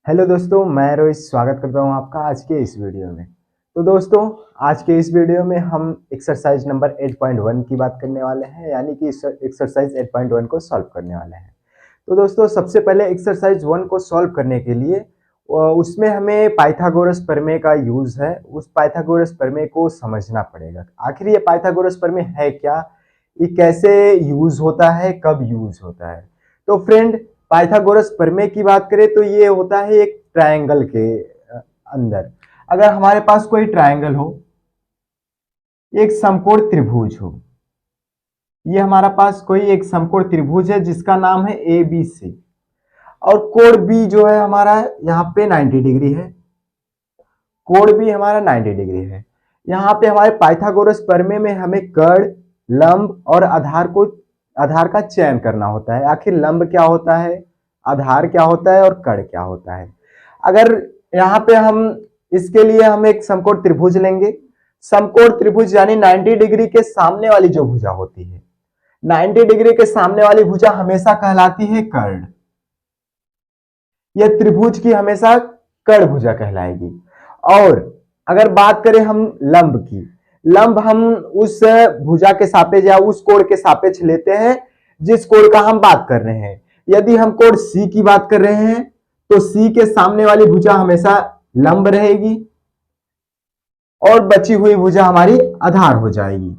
Hello दोस्तों, मैं रोहित स्वागत करता हूं आपका आज के इस वीडियो में। तो दोस्तों, आज के इस वीडियो में हम एक्सरसाइज नंबर 8.1 की बात करने वाले हैं, यानी कि एक्सरसाइज 8.1 को सॉल्व करने वाले हैं। तो दोस्तों, सबसे पहले एक्सरसाइज 1 को सॉल्व करने के लिए उसमें हमें पाइथागोरस प्रमेय का यूज है। उस पाइथागोरस प्रमेय को समझना पड़ेगा। आखिर ये पाइथागोरस प्रमेय है क्या, ये कैसे यूज होता है, कब यूज होता है। तो फ्रेंड, पाइथागोरस प्रमेय की बात करें तो ये होता है एक ट्रायंगल के अंदर। अगर हमारे पास कोई ट्रायंगल हो, एक समकोण त्रिभुज हो, ये हमारा पास कोई एक समकोण त्रिभुज है जिसका नाम है ABC, और कोण B जो है हमारा यहाँ पे 90 डिग्री है। कोण B हमारा 90 डिग्री है। यहाँ पे हमारे पाइथागोरस प्रमेय में हमें कर्ण, लंब और आधार का चयन करना होता है। आखिर लंब क्या होता है, आधार क्या होता है और कर्ण क्या होता है। अगर यहाँ पे हम इसके लिए हम एक समकोण त्रिभुज लेंगे। समकोण त्रिभुज यानी 90 डिग्री के सामने वाली जो भुजा होती है, 90 डिग्री के सामने वाली भुजा हमेशा कहलाती है कर्ण। यह त्रिभुज की हमेशा कर्ण भुजा कहलाएगी। और अगर बात करें हम लंब की, लंब हम उस भुजा के सापेक्ष या उस कोण के सापेक्ष लेते हैं जिस कोण का हम बात कर रहे हैं। यदि हम कोण C की बात कर रहे हैं तो C के सामने वाली भुजा हमेशा लंब रहेगी और बची हुई भुजा हमारी आधार हो जाएगी।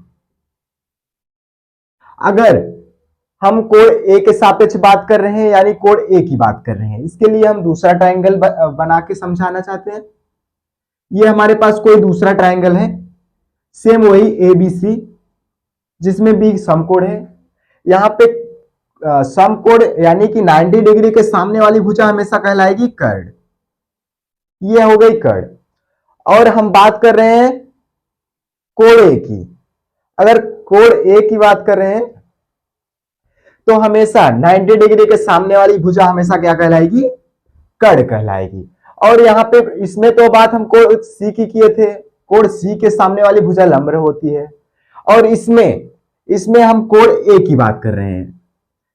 अगर हम कोण A के सापेक्ष बात कर रहे हैं, यानी कोण A की बात कर रहे हैं, इसके लिए हम दूसरा ट्रायंगल बना के समझाना चाहते हैं। ये हमारे पास कोई दूसरा ट्रायंगल है, सेम वही ABC, जिसमें B समकोण है। यहाँ पे समकोण यानी कि 90 डिग्री के सामने वाली भुजा हमेशा कहलाएगी कर्ण। ये हो गई कर्ण। और हम बात कर रहे हैं कोण A की। अगर कोण A की बात कर रहे हैं तो हमेशा 90 डिग्री के सामने वाली भुजा हमेशा क्या कहलाएगी, कर्ण कहलाएगी। और यहाँ पे इसमें तो बात हम कोण C की किए थे, कोण C के सामने वाली भुजा लंब होती है। और इसमें हम कोण A की बात कर रहे हैं,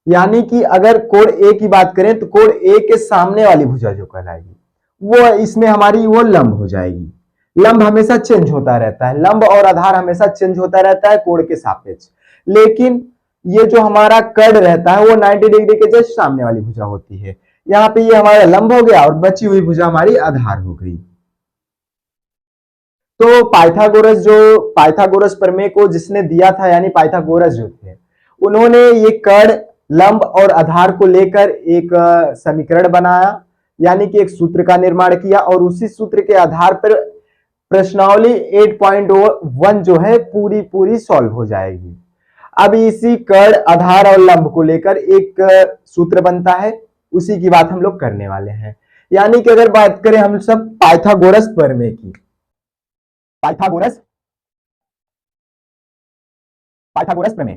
यानी कि अगर कोण A की बात करें तो कोण A के सामने वाली भुजा जो कहलाएगी वो इसमें हमारी वो लंब हो जाएगी। लंब हमेशा चेंज होता रहता है, लंब और आधार हमेशा चेंज होता रहता है कोण के सापेक्ष। लेकिन ये जो हमारा कर्ण रहता है वो 90 डिग्री के जस्ट सामने वाली भुजा होती है। यहाँ पे ये हमारा लंब हो गया और बची हुई भुजा हमारी आधार हो गई। तो पाइथागोरस प्रमेय को जिसने दिया था, यानी पाइथागोरस जो थे, उन्होंने ये कर्ण, लंब और आधार को लेकर एक समीकरण बनाया, यानी कि एक सूत्र का निर्माण किया, और उसी सूत्र के आधार पर प्रश्नावली 8.1 जो है पूरी पूरी सॉल्व हो जाएगी। अब इसी कर्ण, आधार और लंब को लेकर एक सूत्र बनता है, उसी की बात हम लोग करने वाले हैं। यानी कि अगर बात करें हम सब पाइथागोरस प्रमेय की, पाइथागोरस पाइथागोरस प्रमेय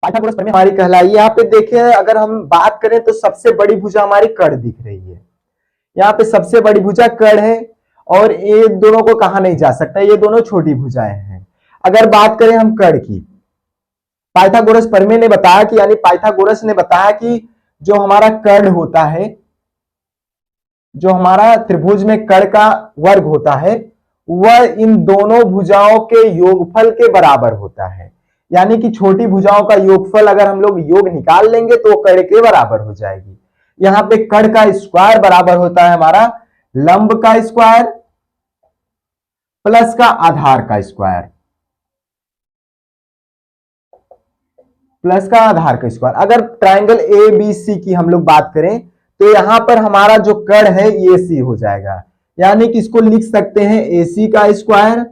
पाइथागोरस प्रमेय हमारी कहलाई। यहाँ पे देखिए, अगर हम बात करें तो सबसे बड़ी भुजा हमारी कर्ण दिख रही है। यहाँ पे सबसे बड़ी भुजा कर्ण है और ये दोनों को कहा नहीं जा सकता, ये दोनों छोटी भुजाएं हैं। अगर बात करें हम कर्ण की, पाइथागोरस प्रमेय ने बताया कि, यानी पाइथागोरस ने बताया कि जो हमारा कर्ण होता है, जो हमारा त्रिभुज में कर्ण का वर्ग होता है, वह इन दोनों भुजाओं के योगफल के बराबर होता है। यानी कि छोटी भुजाओं का योगफल अगर हम लोग योग निकाल लेंगे तो वो कर्ण के बराबर हो जाएगी। यहाँ पे कर्ण का स्क्वायर बराबर होता है हमारा लंब का स्क्वायर प्लस का आधार का स्क्वायर, प्लस का आधार का स्क्वायर। अगर ट्रायंगल ABC की हम लोग बात करें तो यहां पर हमारा जो कर्ण है ये AC हो जाएगा, यानी कि इसको लिख सकते हैं AC का स्क्वायर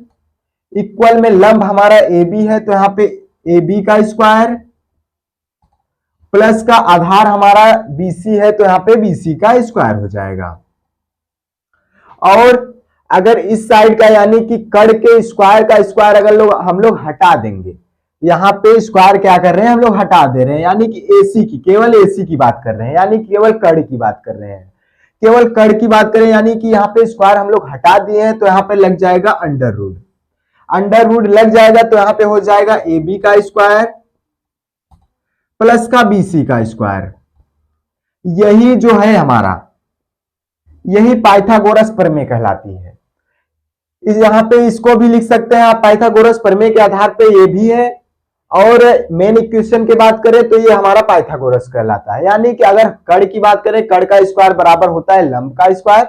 इक्वल में लंब हमारा AB है तो यहां पे AB का स्क्वायर प्लस का आधार हमारा BC है तो यहां पे BC का स्क्वायर हो जाएगा। और अगर इस साइड का, यानी कि कर्ण के स्क्वायर का स्क्वायर अगर हम लोग हटा देंगे, यहाँ पे स्क्वायर क्या कर रहे हैं हम लोग हटा दे रहे हैं, यानी कि AC की, केवल AC की बात कर रहे हैं, यानी केवल कर्ण की बात कर रहे हैं। केवल कर्ण की बात करें यानी कि यहाँ पे स्क्वायर हम लोग हटा दिए हैं तो यहाँ पे लग जाएगा अंडर रूट। अंडर रूट लग जाएगा तो यहाँ पे हो जाएगा AB का स्क्वायर प्लस का BC का स्क्वायर। यही जो है हमारा यही पाइथागोरस प्रमेय कहलाती है। इस यहाँ पे इसको भी लिख सकते हैं आप पाइथागोरस प्रमेय के आधार पे, ये भी है। और मेन इक्वेशन की बात करें तो ये हमारा पाइथागोरस कहलाता है। यानी कि अगर कड़ की बात करें, कड़ का स्क्वायर बराबर होता है लंब का स्क्वायर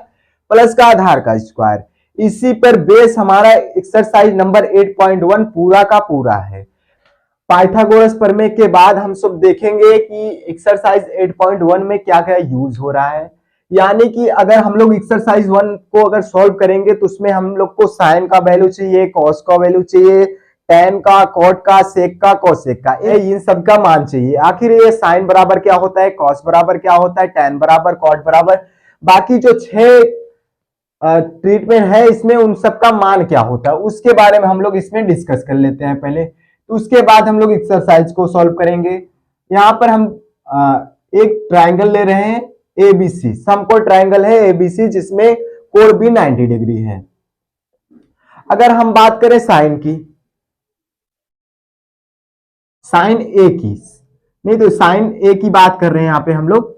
प्लस का आधार का स्क्वायर। इसी पर बेस हमारा एक्सरसाइज नंबर 8.1 पूरा का पूरा है। पाइथागोरस प्रमेय के बाद हम सब देखेंगे कि एक्सरसाइज 8.1 में क्या क्या यूज हो रहा है। यानी कि अगर हम लोग एक्सरसाइज 1 को अगर सॉल्व करेंगे तो उसमें हम लोग को साइन का वैल्यू चाहिए, कॉस का वैल्यू चाहिए, टेन का, कॉट का, सेक का, कोसेक का, ये इन सब का मान चाहिए। आखिर ये साइन बराबर क्या होता है, कॉस बराबर क्या होता है, टेन बराबर, कॉट बराबर, बाकी जो 6 ट्रीटमेंट है इसमें उन सब का मान क्या होता है उसके बारे में हम लोग इसमें डिस्कस कर लेते हैं पहले। तो उसके बाद हम लोग एक्सरसाइज को सॉल्व करेंगे। यहाँ पर हम एक ट्राइंगल ले रहे हैं एबीसी, समकोण ट्राइंगल है एबीसी जिसमें कोण भी 90 डिग्री है। अगर हम बात करें साइन की, साइन ए की, नहीं तो साइन ए की बात कर रहे हैं यहाँ पे हम लोग,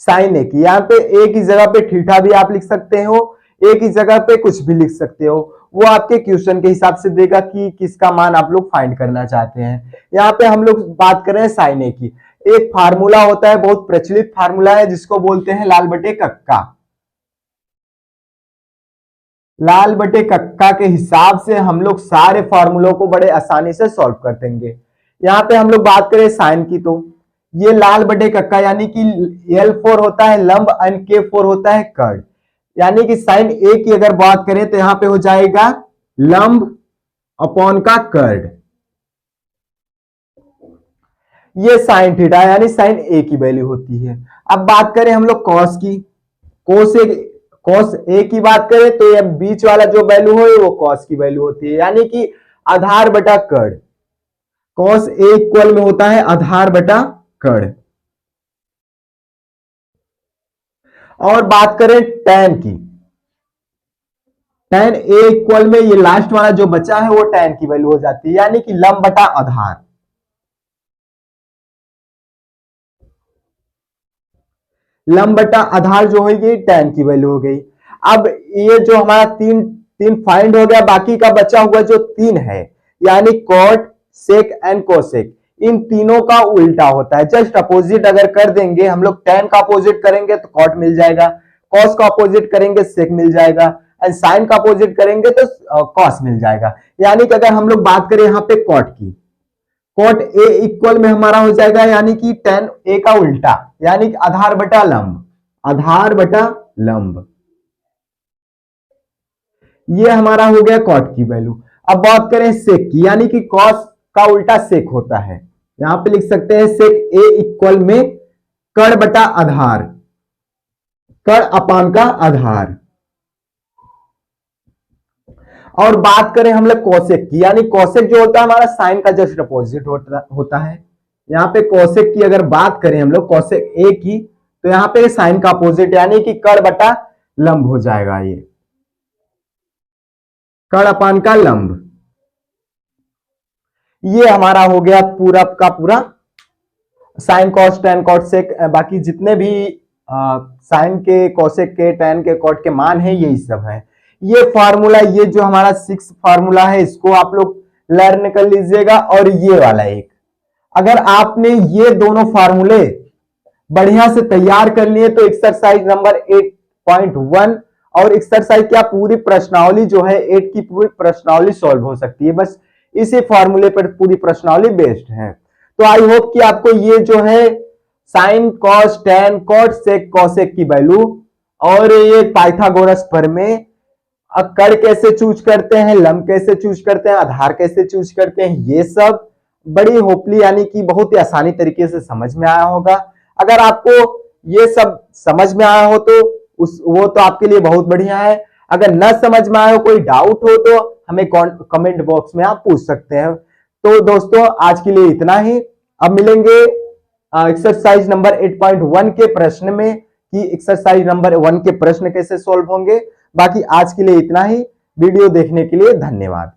साइन ए की। यहाँ पे ए की जगह पे थीटा भी आप लिख सकते हो, ए की जगह पे कुछ भी लिख सकते हो, वो आपके क्वेश्चन के हिसाब से देगा कि किसका मान आप लोग फाइंड करना चाहते हैं। यहाँ पे हम लोग बात कर रहे हैं साइन ए की। एक फार्मूला होता है, बहुत प्रचलित फार्मूला है जिसको बोलते हैं लाल बटे कक्का। लाल बटे कक्का के हिसाब से हम लोग सारे फॉर्मूलों को बड़े आसानी से सॉल्व कर देंगे। यहाँ पे हम लोग बात करें साइन की तो ये लाल बटे कक्का यानी कि L4 होता है लंब एंड K4 होता है कर्ण। यानी कि साइन ए की अगर बात करें तो यहां पे हो जाएगा लंब अपॉन का कर्ण। ये साइन थीटा यानी साइन ए की वैल्यू होती है। अब बात करें हम लोग कॉस की, कॉस ए की बात करें तो ये बीच वाला जो वैल्यू हो वो कॉस की वैल्यू होती है, यानी कि आधार बटा कर्ण। कॉस ए इक्वल में होता है आधार बटा कर्ण। और बात करें tan की, tan ए इक्वल में ये लास्ट वाला जो बचा है वो tan की वैल्यू हो जाती है, यानी कि लंब बटा आधार। लंब बटा आधार जो होगी tan की वैल्यू हो गई। अब ये जो हमारा तीन तीन फाइंड हो गया, बाकी का बचा हुआ जो 3 है यानी कॉट, सेक एंड कोसेक, इन तीनों का उल्टा होता है। जस्ट अपोजिट अगर कर देंगे हम लोग, tan का अपोजिट करेंगे तो कॉट मिल जाएगा, कॉस का अपोजिट करेंगे सेक मिल जाएगा, एंड साइन का अपोजिट करेंगे तो कॉस मिल जाएगा। यानी कि अगर हम लोग बात करें यहाँ पे कॉट की, कॉट ए इक्वल में हमारा हो जाएगा यानी कि tan ए का उल्टा, यानी कि आधार बटा लंब, आधार बटा लंब। ये हमारा हो गया कॉट की वैल्यू। अब बात करें सेक की, यानी कि कॉस का उल्टा सेक होता है। यहां पे लिख सकते हैं सेक ए इक्वल में कर्ण बटा आधार, कर्ण अपान का आधार। और बात करें हम लोग कोसेक की, यानी कोसेक जो होता है हमारा साइन का जस्ट अपोजिट होता है। यहाँ पे कोसेक की अगर बात करें हम लोग कोसेक ए की तो यहाँ पे साइन का अपोजिट यानी कि कर्ण बटा लंब हो जाएगा, ये कर्ण अपान का लंब। ये हमारा हो गया पूरा का पूरा sine cos tan cot sec, बाकी जितने भी साइन के, कोसेक के, टेन के, कॉट के मान है यही सब है। ये फार्मूला, ये जो हमारा 6 फार्मूला है इसको आप लोग लर्न कर लीजिएगा। और ये वाला एक, अगर आपने ये दोनों फार्मूले बढ़िया से तैयार कर लिए तो एक्सरसाइज नंबर 8.1 और एक्सरसाइज क्या पूरी प्रश्नावली जो है 8 की पूरी प्रश्नावली सॉल्व हो सकती है। बस इसी फार्मूले पर पूरी प्रश्नावली बेस्ड है। तो आई होप कि आपको ये जो है साइन, कॉस, टेन, कॉट, सेक, कोसेक की वैल्यू और ये पाइथागोरस प्रमेय, कर्ण कैसे चूज करते हैं, लंब कैसे चूज करते हैं, आधार कैसे चूज करते हैं, ये सब बड़ी होपली यानी कि बहुत ही आसानी तरीके से समझ में आया होगा। अगर आपको ये सब समझ में आया हो तो वो तो आपके लिए बहुत बढ़िया है। अगर न समझ में आया हो, कोई डाउट हो तो हमें कमेंट बॉक्स में आप पूछ सकते हैं। तो दोस्तों आज के लिए इतना ही। अब मिलेंगे एक्सरसाइज नंबर 8.1 के प्रश्न में कि एक्सरसाइज नंबर 1 के प्रश्न कैसे सॉल्व होंगे। बाकी आज के लिए इतना ही। वीडियो देखने के लिए धन्यवाद।